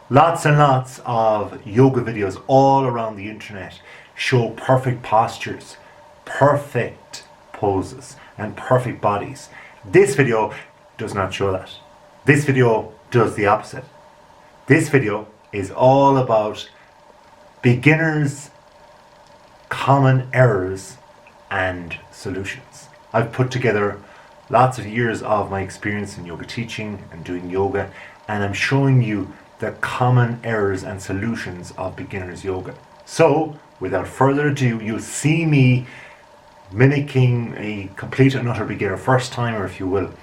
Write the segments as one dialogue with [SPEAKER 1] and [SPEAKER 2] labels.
[SPEAKER 1] Lots and lots of yoga videos all around the internet show perfect postures, perfect poses, and perfect bodies. This video does not show that. This video does the opposite. This video is all about beginners' common errors and solutions. I've put together lots of years of my experience in yoga teaching and doing yoga, and I'm showing you the common errors and solutions of beginners yoga. So, without further ado, you'll see me mimicking a complete and utter beginner, first timer if you will,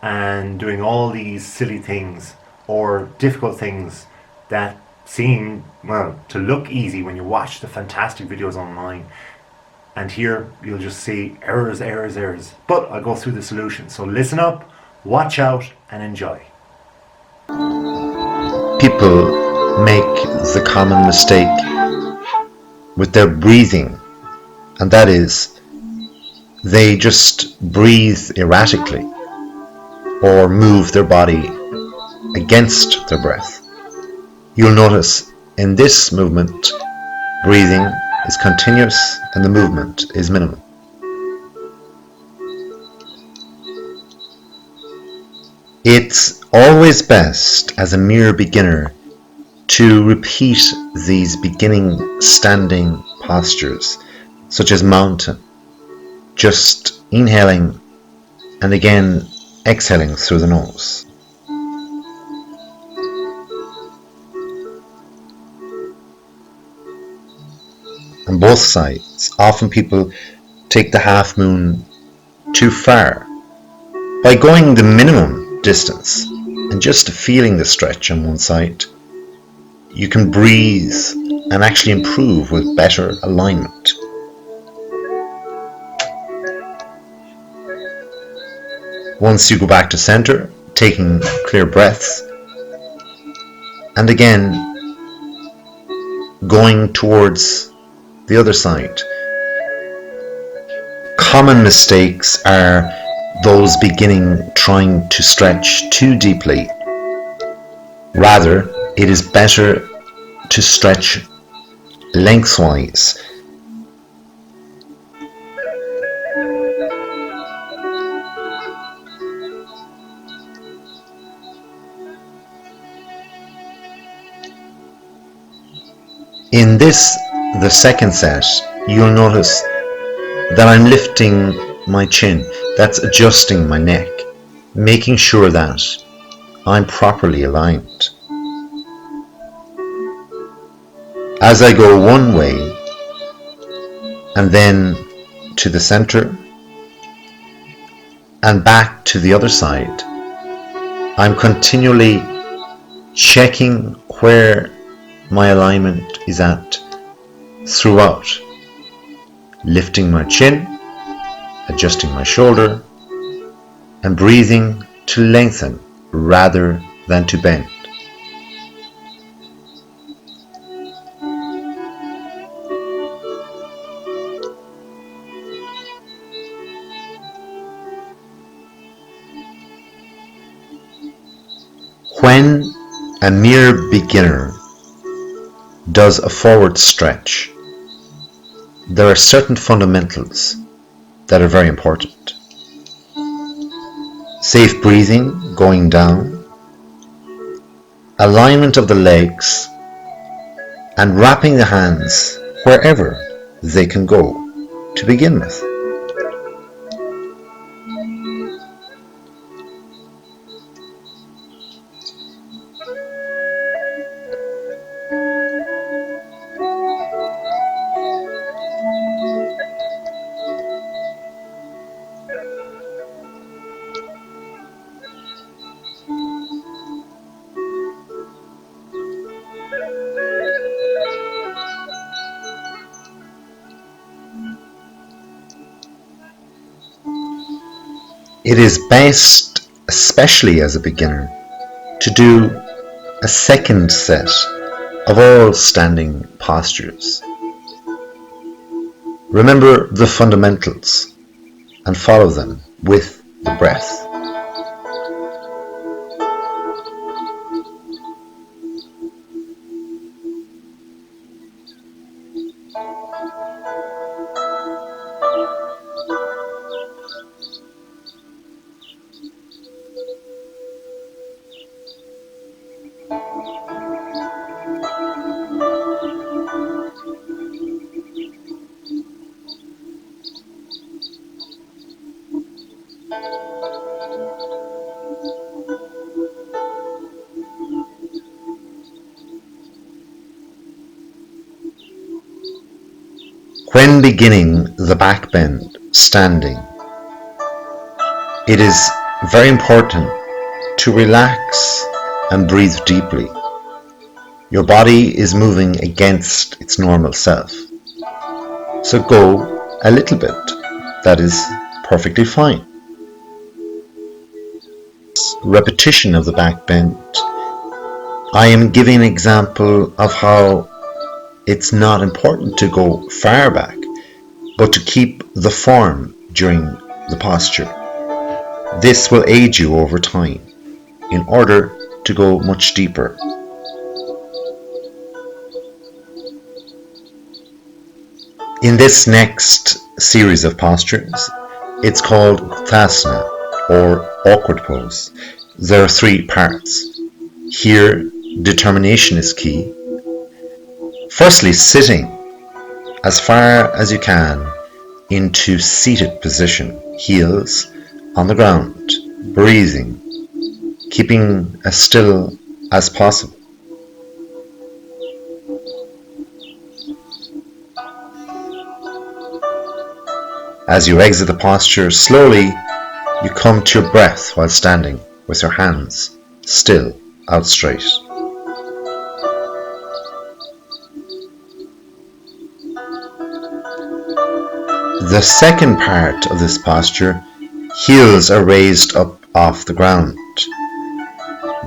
[SPEAKER 1] and doing all these silly things or difficult things that seem, well, to look easy when you watch the fantastic videos online. And here you'll just see errors, errors, errors. But I'll go through the solutions. So listen up, watch out, and enjoy.
[SPEAKER 2] People make the common mistake with their breathing, and that is they just breathe erratically or move their body against their breath. You'll notice in this movement, breathing is continuous and the movement is minimal. It's always best as a mere beginner to repeat these beginning standing postures, such as mountain, just inhaling and again exhaling through the nose. On both sides, often people take the half moon too far. By going the minimum distance and just feeling the stretch on one side, you can breathe and actually improve with better alignment. Once you go back to center, taking clear breaths, and again going towards the other side. Common mistakes are those beginning trying to stretch too deeply. Rather, it is better to stretch lengthwise. In this, the second set, you'll notice that I'm lifting my chin. That's adjusting my neck, making sure that I'm properly aligned. As I go one way and then to the center and back to the other side, I'm continually checking where my alignment is at throughout, lifting my chin, adjusting my shoulder, and breathing to lengthen rather than to bend. When a mere beginner does a forward stretch, there are certain fundamentals that are very important. Safe breathing going down, alignment of the legs, and wrapping the hands wherever they can go to begin with. It is best, especially as a beginner, to do a second set of all standing postures. Remember the fundamentals and follow them with the breath. When beginning the back bend standing, it is very important to relax and breathe deeply. Your body is moving against its normal self. So go a little bit. That is perfectly fine. Repetition of the back bend. I am giving an example of how it's not important to go far back, but to keep the form during the posture. This will aid you over time in order to go much deeper. In this next series of postures, it's called Uttasana, or awkward pose. There are 3 parts. Here, determination is key. Firstly, sitting as far as you can into seated position, heels on the ground, breathing, keeping as still as possible. As you exit the posture, slowly you come to your breath while standing with your hands still out straight. The second part of this posture, heels are raised up off the ground.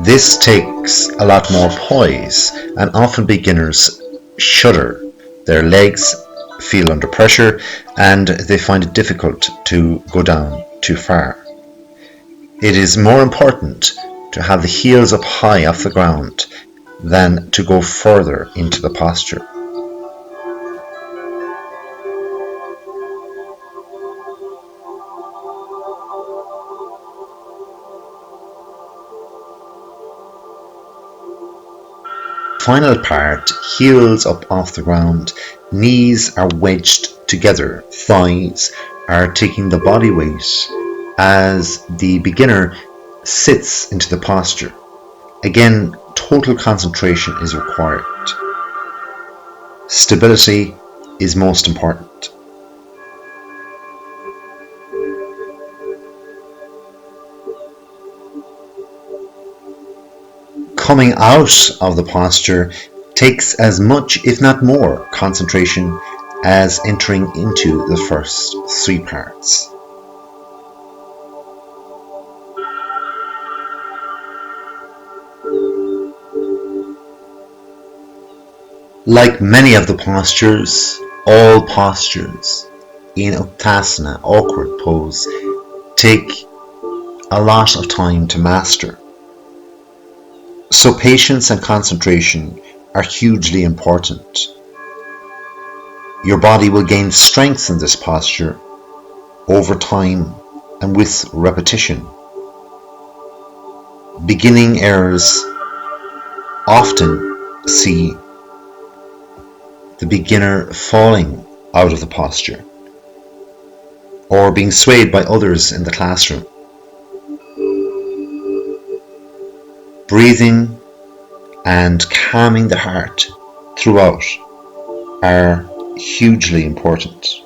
[SPEAKER 2] This takes a lot more poise, and often beginners shudder. Their legs feel under pressure and they find it difficult to go down too far. It is more important to have the heels up high off the ground than to go further into the posture. Final part, heels up off the ground, knees are wedged together, thighs are taking the body weight as the beginner sits into the posture. Again, total concentration is required. Stability is most important. Coming out of the posture takes as much, if not more, concentration as entering into the first 3 parts. Like many of the postures, all postures in Uttasana, awkward pose, take a lot of time to master. So patience and concentration are hugely important. Your body will gain strength in this posture over time and with repetition. Beginning errors often see the beginner falling out of the posture or being swayed by others in the classroom. Breathing and calming the heart throughout are hugely important.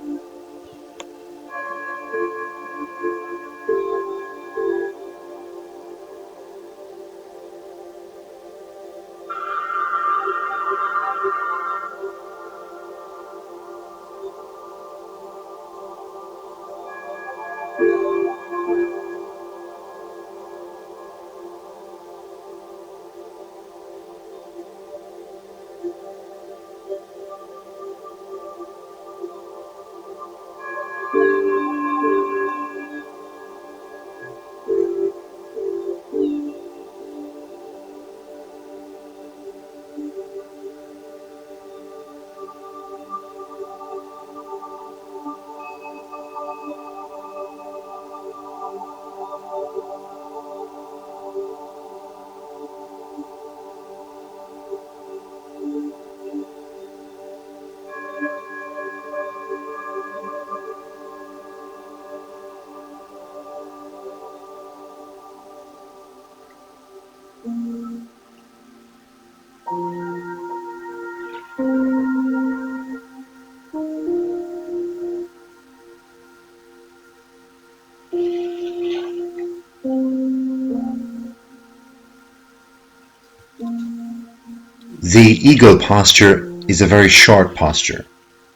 [SPEAKER 2] The eagle posture is a very short posture.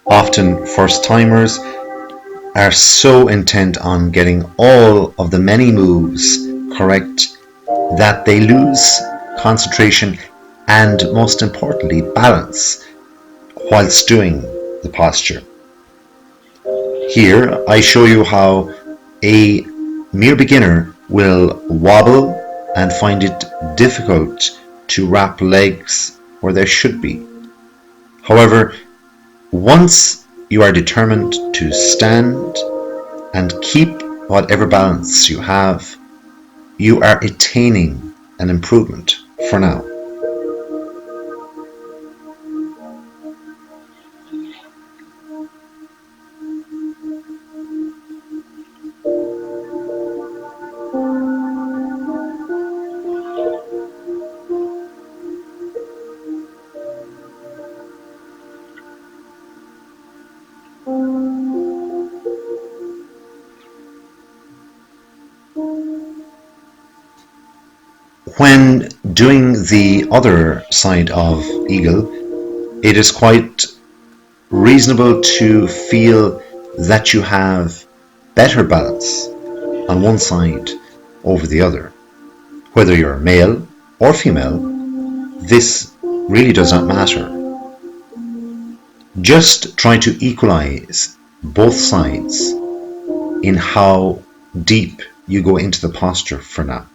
[SPEAKER 2] Often first timers are so intent on getting all of the many moves correct that they lose concentration and, most importantly, balance whilst doing the posture. Here I show you how a mere beginner will wobble and find it difficult to wrap legs where they should be. However, once you are determined to stand and keep whatever balance you have, you are attaining an improvement for now. When doing the other side of eagle, it is quite reasonable to feel that you have better balance on one side over the other. Whether you're male or female, this really does not matter. Just try to equalize both sides in how deep you go into the posture for now.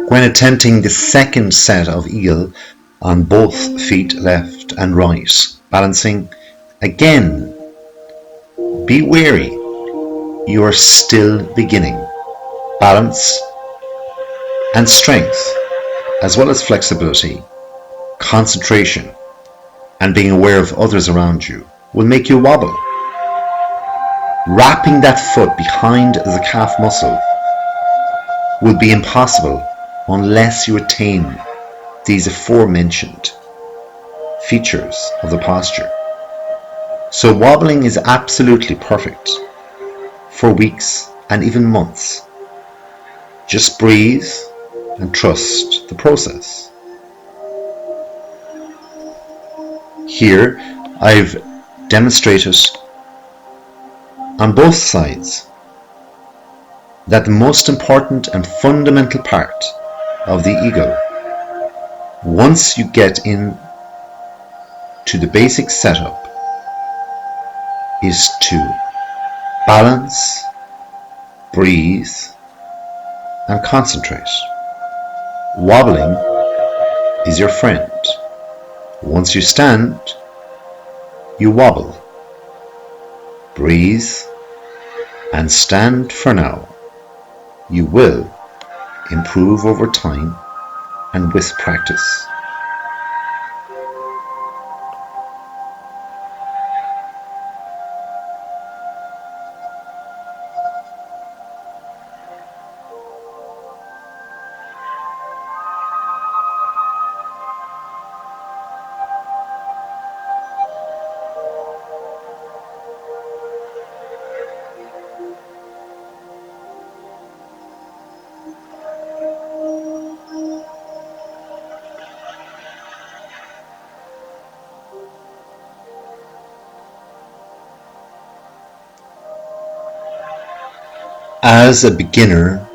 [SPEAKER 2] When attempting the second set of eagle on both feet, left and right, balancing, again, be wary, you are still beginning. Balance and strength, as well as flexibility, concentration, and being aware of others around you will make you wobble. Wrapping that foot behind the calf muscle will be impossible unless you attain these aforementioned features of the posture. So wobbling is absolutely perfect for weeks and even months. Just breathe and trust the process. Here I've demonstrated on both sides that the most important and fundamental part of the eagle, once you get in to the basic setup, is to balance, breathe, and concentrate. Wobbling is your friend. Once you stand, you wobble, breathe, and stand for now. You will improve over time and with practice. As a beginner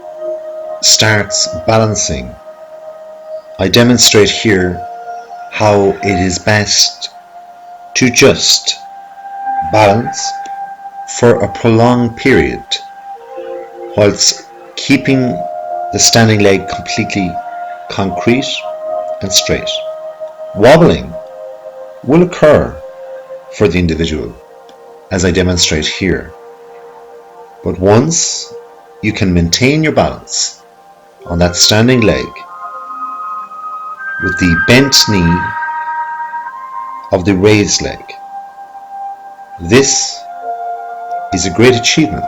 [SPEAKER 2] starts balancing, I demonstrate here how it is best to just balance for a prolonged period whilst keeping the standing leg completely concrete and straight. Wobbling will occur for the individual, as I demonstrate here. But once you can maintain your balance on that standing leg, with the bent knee of the raised leg. This is a great achievement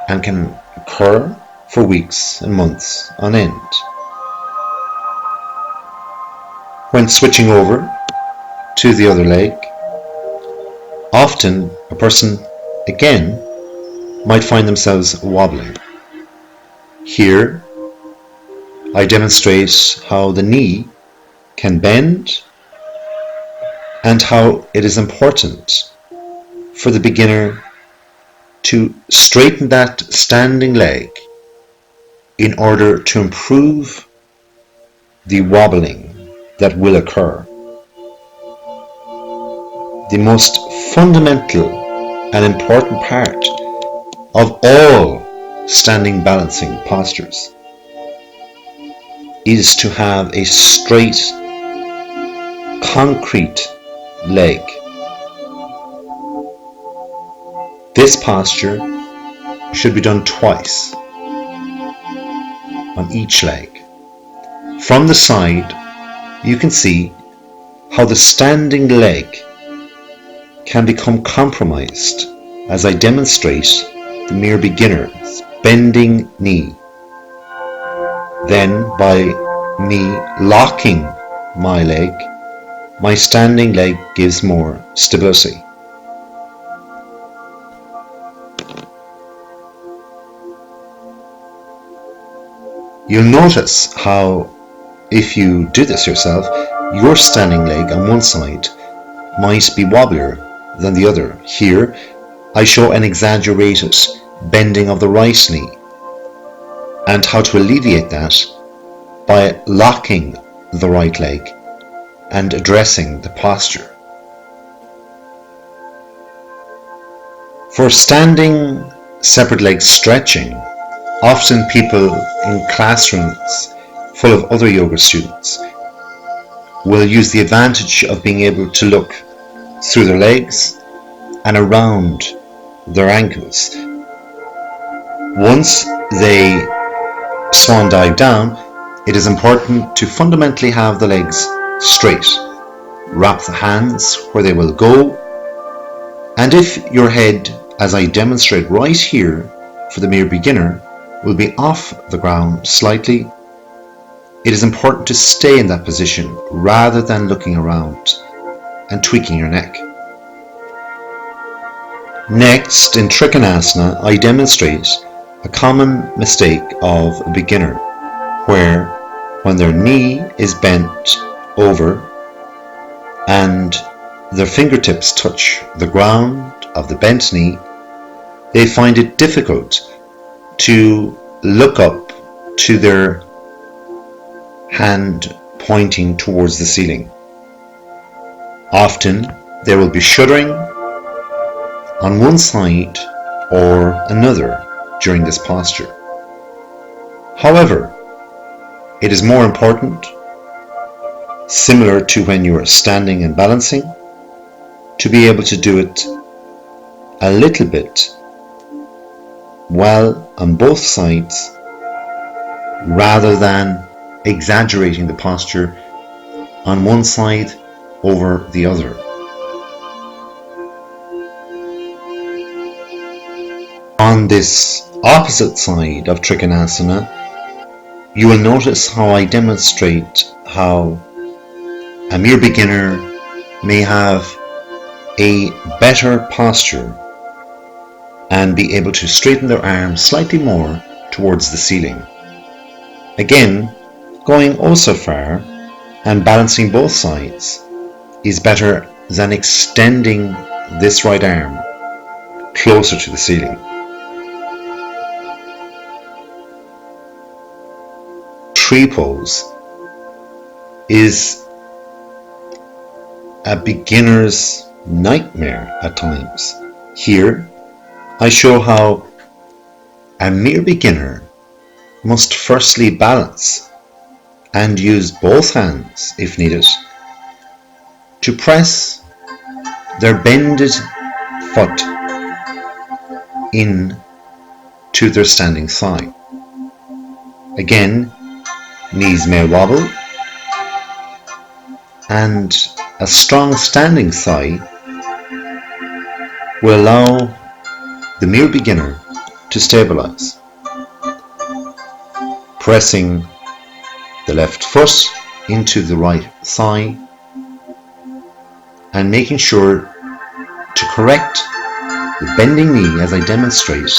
[SPEAKER 2] and can occur for weeks and months on end. When switching over to the other leg, often a person again might find themselves wobbling. Here I demonstrate how the knee can bend and how it is important for the beginner to straighten that standing leg in order to improve the wobbling that will occur. The most fundamental and important part of all standing balancing postures is to have a straight, concrete leg. This posture should be done twice on each leg. From the side, you can see how the standing leg can become compromised as I demonstrate the mere beginner's bending knee. Then, by me locking my leg, my standing leg gives more stability. You'll notice how, if you do this yourself, your standing leg on one side might be wobblier than the other. Here, I show an exaggerated bending of the right knee and how to alleviate that by locking the right leg and addressing the posture. For standing separate leg stretching, often people in classrooms full of other yoga students will use the advantage of being able to look through their legs and around their ankles. Once they swan dive down, it is important to fundamentally have the legs straight. Wrap the hands where they will go, and if your head, as I demonstrate right here for the mere beginner, will be off the ground slightly, it is important to stay in that position rather than looking around and tweaking your neck. Next, in Trikonasana, I demonstrate a common mistake of a beginner, where when their knee is bent over and their fingertips touch the ground of the bent knee, they find it difficult to look up to their hand pointing towards the ceiling. Often they will be shuddering on one side or another during this posture. However, it is more important, similar to when you are standing and balancing, to be able to do it a little bit well on both sides rather than exaggerating the posture on one side over the other. On this opposite side of Trikonasana, you will notice how I demonstrate how a mere beginner may have a better posture and be able to straighten their arms slightly more towards the ceiling. Again, going oh so far and balancing both sides is better than extending this right arm closer to the ceiling. Tree pose is a beginner's nightmare at times. Here, I show how a mere beginner must firstly balance and use both hands, if needed, to press their bended foot in to their standing thigh. Again, knees may wobble and a strong standing thigh will allow the mere beginner to stabilize. Pressing the left foot into the right thigh and making sure to correct the bending knee as I demonstrate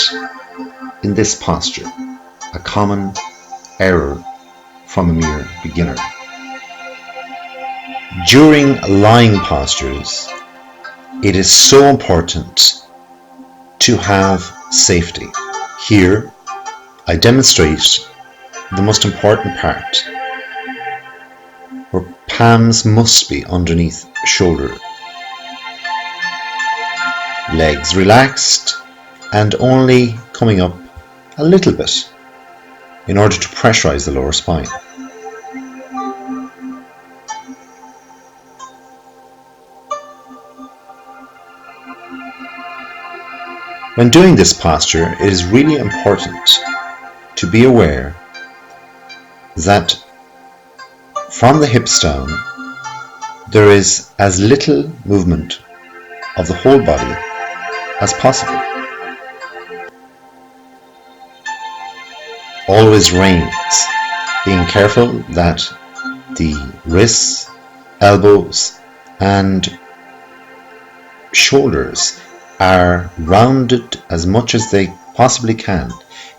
[SPEAKER 2] in this posture, a common error from a mere beginner. During lying postures, it is so important to have safety. Here, I demonstrate the most important part, where palms must be underneath shoulder, legs relaxed and only coming up a little bit in order to pressurize the lower spine. When doing this posture, it is really important to be aware that from the hips down, there is as little movement of the whole body as possible. Always reins, being careful that the wrists, elbows and shoulders are rounded as much as they possibly can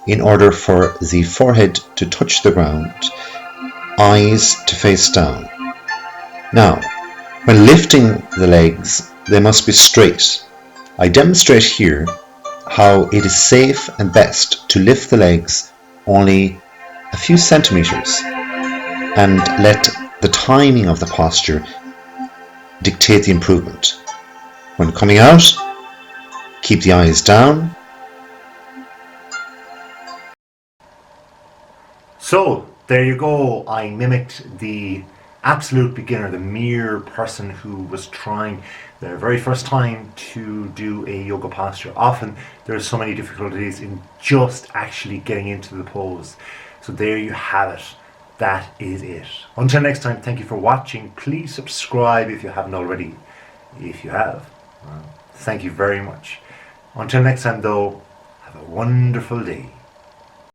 [SPEAKER 2] in order for the forehead to touch the ground, eyes to face down. Now, when lifting the legs, they must be straight. I demonstrate here how it is safe and best to lift the legs only a few centimeters and let the timing of the posture dictate the improvement. When coming out, keep the eyes down.
[SPEAKER 1] So there you go. I mimicked the absolute beginner, the mere person who was trying their very first time to do a yoga posture. Often there's so many difficulties in just actually getting into the pose. So there you have it. That is it. Until next time, thank you for watching. Please subscribe if you haven't already. If you have, well, thank you very much. Until next time though, have a wonderful day.